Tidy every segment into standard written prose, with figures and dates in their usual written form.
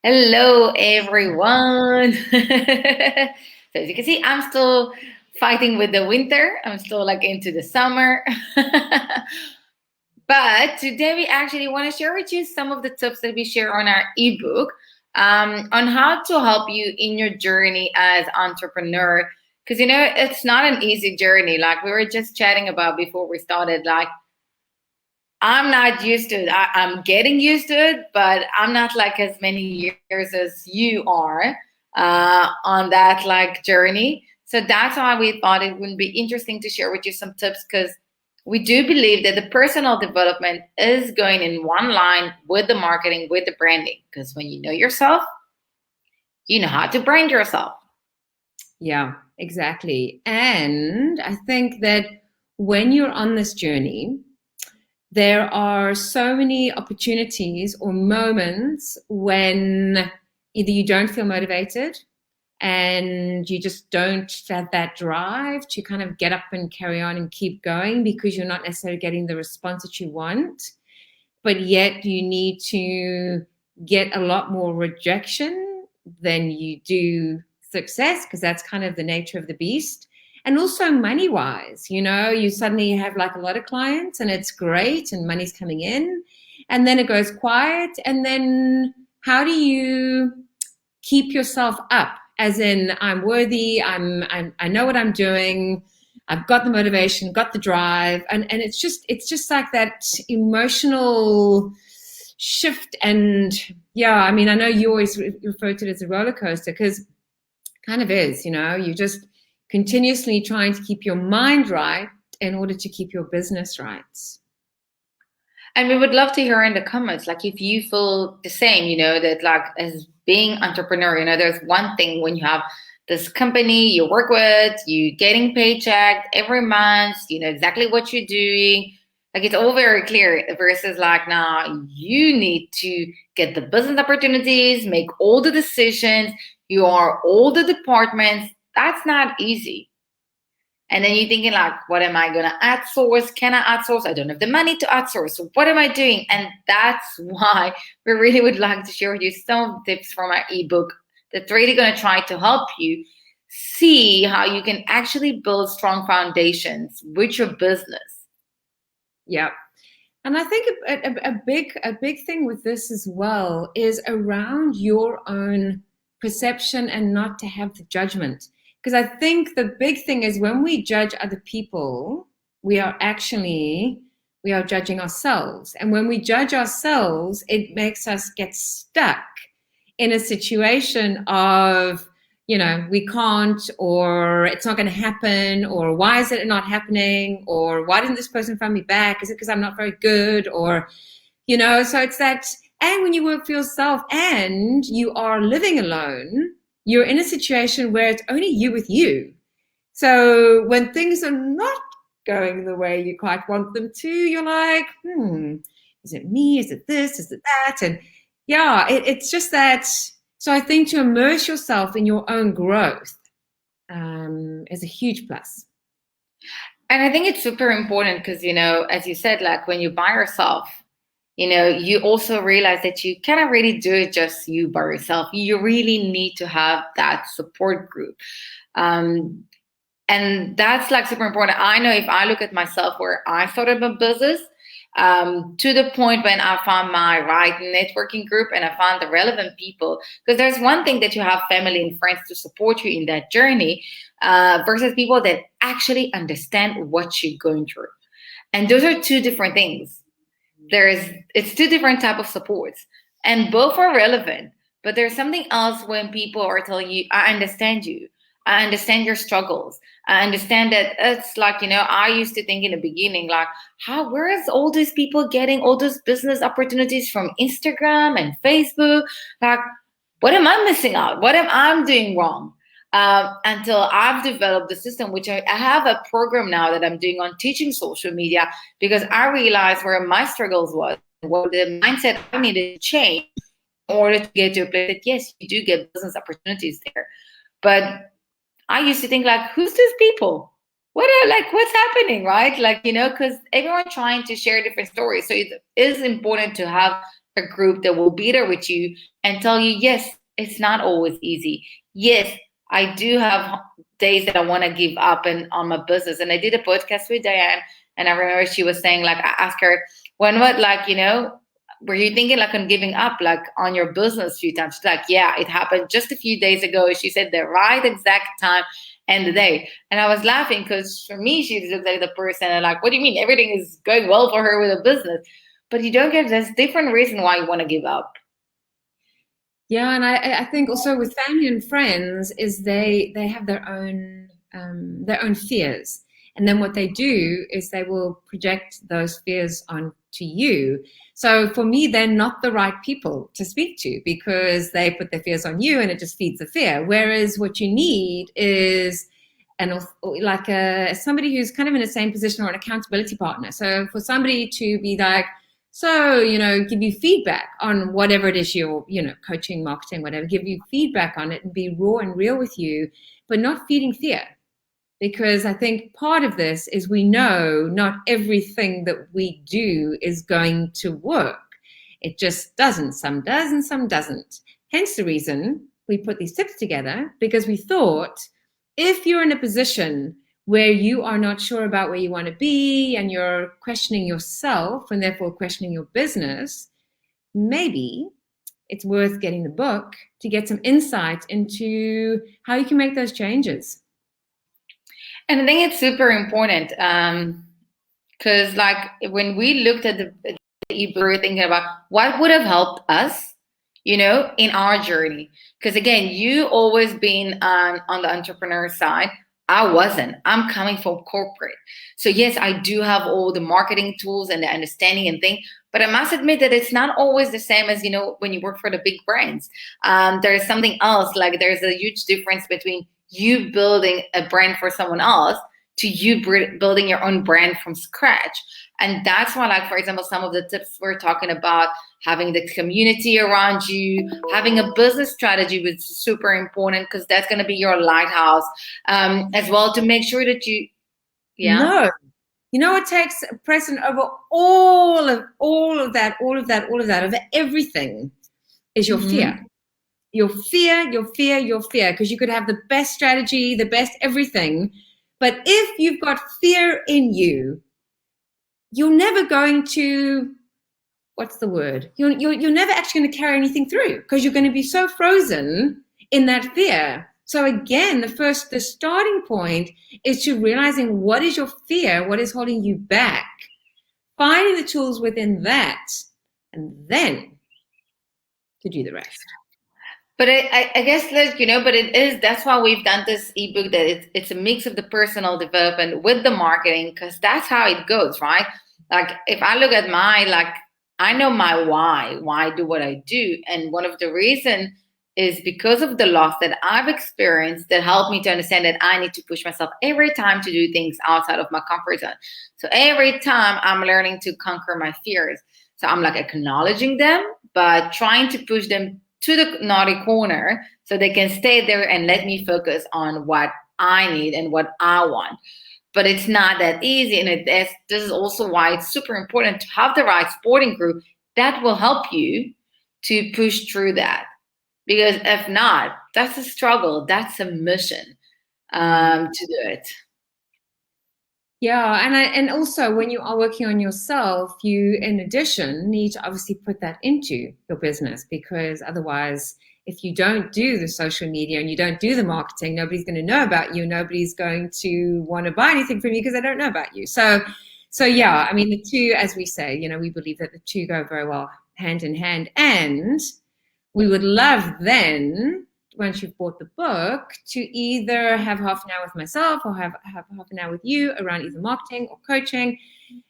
Hello, everyone. So as you can see, I'm still fighting with the winter. I'm still like into the summer. But today we actually want to share with you some of the tips that we share on our ebook on how to help you in your journey as entrepreneur. Because it's not an easy journey. Like we were just chatting about before we started. Like I'm not used to it. I'm getting used to it, but I'm not like as many years as you are on that like journey. So that's why we thought it would be interesting to share with you some tips because we do believe that the personal development is going in one line with the marketing, with the branding. Because when you know yourself, you know how to brand yourself. Yeah, exactly. And I think that when you're on this journey, there are so many opportunities or moments when either you don't feel motivated and you just don't have that drive to kind of get up and carry on and keep going because you're not necessarily getting the response that you want, but yet you need to get a lot more rejection than you do success because that's kind of the nature of the beast. And also money wise, you suddenly have like a lot of clients and it's great and money's coming in and then it goes quiet. And then how do you keep yourself up? As in, I'm worthy, I know what I'm doing, I've got the motivation, got the drive, and it's just like that emotional shift. And yeah, I mean, I know you always refer to it as a roller coaster because kind of is, you just continuously trying to keep your mind right in order to keep your business right. And we would love to hear in the comments, like if you feel the same, that like as being entrepreneur, there's one thing when you have this company you work with, you getting paycheck every month, you know exactly what you're doing. Like it's all very clear versus like now you need to get the business opportunities, make all the decisions, you are all the departments. That's not easy. And then you're thinking like, what am I going to outsource? Can I outsource? I don't have the money to outsource. So what am I doing? And that's why we really would like to share with you some tips from our ebook that's really going to try to help you see how you can actually build strong foundations with your business. Yeah. And I think a big thing with this as well is around your own perception and not to have the judgment. Because I think the big thing is when we judge other people, we are judging ourselves. And when we judge ourselves, it makes us get stuck in a situation of, we can't, or it's not going to happen, or why is it not happening, or why didn't this person find me back? Is it because I'm not very good? Or, so it's that. And when you work for yourself and you are living alone, you're in a situation where it's only you with you. So when things are not going the way you quite want them to, you're like, is it me? Is it this? Is it that? And yeah, it's just that. So I think to immerse yourself in your own growth is a huge plus. And I think it's super important because, as you said, like when you're by yourself, you also realize that you cannot really do it just you by yourself. You really need to have that support group. And that's like super important. I know if I look at myself where I started my business, to the point when I found my right networking group and I found the relevant people. Because there's one thing that you have family and friends to support you in that journey versus people that actually understand what you're going through. And those are two different things. It's two different type of supports and both are relevant. But there's something else when people are telling you, I understand you. I understand your struggles. I understand that it's like, I used to think in the beginning, like, where is all these people getting all those business opportunities from Instagram and Facebook? Like, what am I missing out? What am I doing wrong? Until I've developed the system, which I have a program now that I'm doing on teaching social media because I realized where my struggles was, what the mindset I needed to change in order to get to a place that, yes, you do get business opportunities there. But I used to think like, who's these people? what's happening, right? Because everyone trying to share different stories. So it is important to have a group that will be there with you and tell you, yes, it's not always easy. Yes, I do have days that I want to give up and on my business. And I did a podcast with Diane, and I remember she was saying, like, I asked her, were you thinking like on giving up like on your business a few times? She's like, yeah, it happened just a few days ago. She said the right exact time and the day. And I was laughing because for me, she looks like the person and like, what do you mean? Everything is going well for her with a business. But you don't get this different reason why you want to give up. Yeah, and I think also with family and friends is they have their own fears, and then what they do is they will project those fears onto you. So for me, they're not the right people to speak to because they put their fears on you, and it just feeds the fear. Whereas what you need is somebody who's kind of in the same position or an accountability partner. So for somebody to be like, so, give you feedback on whatever it is you're, coaching, marketing, whatever, give you feedback on it and be raw and real with you, but not feeding fear. Because I think part of this is we know not everything that we do is going to work. It just doesn't. Some does and some doesn't. Hence the reason we put these tips together, because we thought if you're in a position where you are not sure about where you want to be and you're questioning yourself and therefore questioning your business, maybe it's worth getting the book to get some insight into how you can make those changes. And I think it's super important because like when we looked at the ebook, we were thinking about what would have helped us, in our journey. Because again, you always been on the entrepreneur side. I wasn't. I'm coming from corporate. So yes, I do have all the marketing tools and the understanding and thing, but I must admit that it's not always the same as, when you work for the big brands. There's something else, like there's a huge difference between you building a brand for someone else to you building your own brand from scratch. And that's why, like, for example, some of the tips we're talking about, having the community around you, having a business strategy was super important because that's going to be your lighthouse as well to make sure that you, No. It takes precedent over all of that, over everything is your fear. Your fear, because you could have the best strategy, the best everything. But if you've got fear in you, you're never going to, what's the word? You're never actually going to carry anything through because you're going to be so frozen in that fear. So again, the starting point is to realizing what is your fear, what is holding you back, finding the tools within that, and then to do the rest. But I guess, that's why we've done this ebook, that it's a mix of the personal development with the marketing, because that's how it goes, right? Like if I look at I know my why I do what I do. And one of the reasons is because of the loss that I've experienced that helped me to understand that I need to push myself every time to do things outside of my comfort zone. So every time I'm learning to conquer my fears. So I'm like acknowledging them, but trying to push them to the naughty corner so they can stay there and let me focus on what I need and what I want. But it's not that easy. And this is also why it's super important to have the right supporting group that will help you to push through that. Because if not, that's a struggle. That's a mission to do it. Yeah, and also when you are working on yourself, you in addition need to obviously put that into your business, because otherwise, if you don't do the social media and you don't do the marketing, nobody's going to know about you. Nobody's going to want to buy anything from you because they don't know about you. So yeah, I mean, the two, as we say, we believe that the two go very well hand in hand. And we would love then, once you've bought the book, to either have half an hour with myself or have half an hour with you around either marketing or coaching,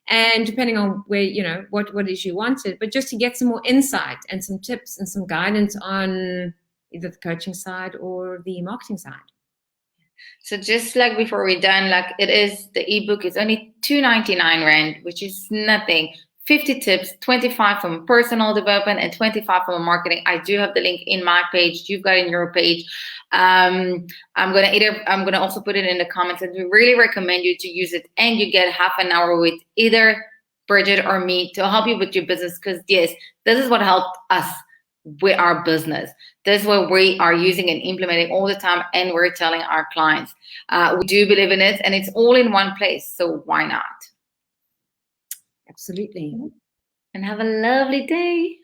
and depending on where, what it is you wanted, but just to get some more insight and some tips and some guidance on either the coaching side or the marketing side. So just like before we're done, like it is, the ebook is only $2.99 rand, which is nothing 50 tips, 25 from personal development and 25 from marketing. I do have the link in my page. You've got it in your page. I'm gonna also put it in the comments, and we really recommend you to use it, and you get half an hour with either Bridget or me to help you with your business, because yes, this is what helped us with our business. This is what we are using and implementing all the time, and we're telling our clients. We do believe in it, and it's all in one place, so why not? Absolutely. And have a lovely day.